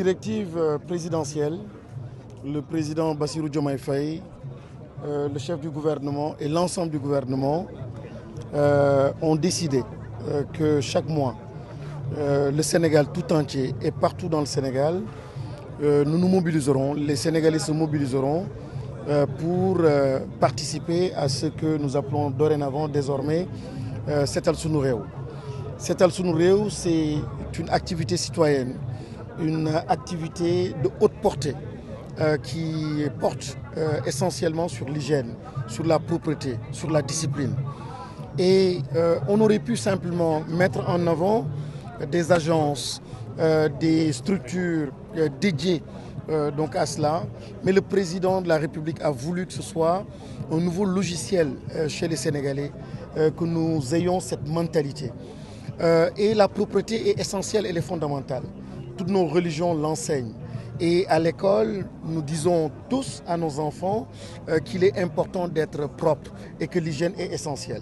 directive présidentielle, le président Bassirou Diomaye Faye, le chef du gouvernement et l'ensemble du gouvernement ont décidé que chaque mois, le Sénégal tout entier et partout dans le Sénégal, nous nous mobiliserons, les Sénégalais se mobiliseront pour participer à ce que nous appelons dorénavant, désormais, Setal Sunu Réew. Setal Sunu Réew, c'est une activité citoyenne, une activité de haute portée qui porte essentiellement sur l'hygiène, sur la propreté, sur la discipline. Et on aurait pu simplement mettre en avant des agences, des structures dédiées donc à cela, mais le président de la République a voulu que ce soit un nouveau logiciel chez les Sénégalais, que nous ayons cette mentalité. Et la propreté est essentielle, elle est fondamentale. Toutes nos religions l'enseignent. Et à l'école, nous disons tous à nos enfants qu'il est important d'être propre et que l'hygiène est essentielle.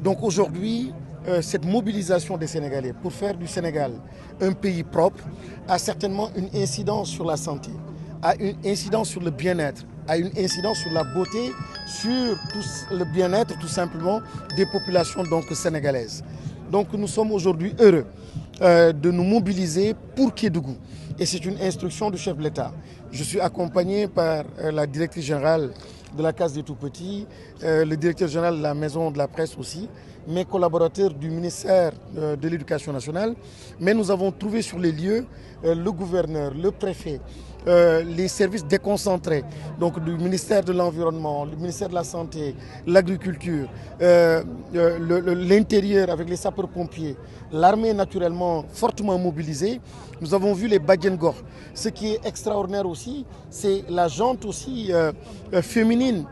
Donc aujourd'hui, cette mobilisation des Sénégalais pour faire du Sénégal un pays propre a certainement une incidence sur la santé, a une incidence sur le bien-être, a une incidence sur la beauté, sur tout le bien-être tout simplement des populations donc sénégalaises. Donc nous sommes aujourd'hui heureux de nous mobiliser pour Kédougou. Et c'est une instruction du chef de l'État. Je suis accompagné par la directrice générale de la Case des Tout-Petits, le directeur général de la Maison de la Presse aussi, mes collaborateurs du ministère de l'Éducation nationale. Mais nous avons trouvé sur les lieux le gouverneur, le préfet, les services déconcentrés, donc du ministère de l'Environnement, le ministère de la Santé, l'Agriculture, l'Intérieur avec les sapeurs-pompiers, l'armée naturellement fortement mobilisée. Nous avons vu les Badjengor. Ce qui est extraordinaire aussi, c'est la gente aussi féminine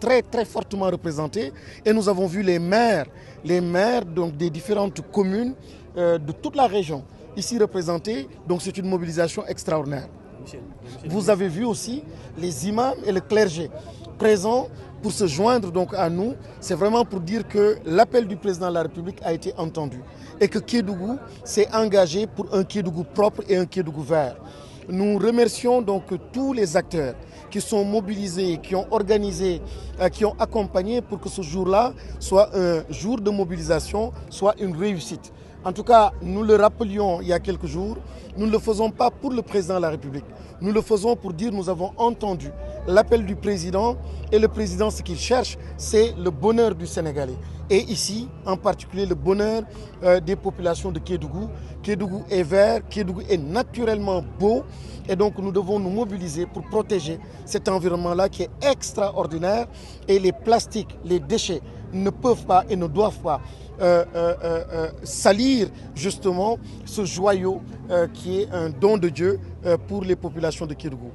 très fortement représentée. Et nous avons vu les maires donc, des différentes communes de toute la région ici représentées. Donc c'est une mobilisation extraordinaire. Vous avez vu aussi les imams et le clergé présents pour se joindre donc à nous. C'est vraiment pour dire que l'appel du président de la République a été entendu et que Kédougou s'est engagé pour un Kédougou propre et un Kédougou vert. Nous remercions donc tous les acteurs qui sont mobilisés, qui ont organisé, qui ont accompagné pour que ce jour-là soit un jour de mobilisation, soit une réussite. En tout cas, nous le rappelions il y a quelques jours, nous ne le faisons pas pour le président de la République. Nous le faisons pour dire que nous avons entendu l'appel du président et le président, ce qu'il cherche, c'est le bonheur du Sénégalais. Et ici, en particulier, le bonheur des populations de Kédougou. Kédougou est vert, Kédougou est naturellement beau. Et donc, nous devons nous mobiliser pour protéger cet environnement-là qui est extraordinaire. Et les plastiques, les déchets ne peuvent pas et ne doivent pas salir justement ce joyau qui est un don de Dieu pour les populations de Kédougou.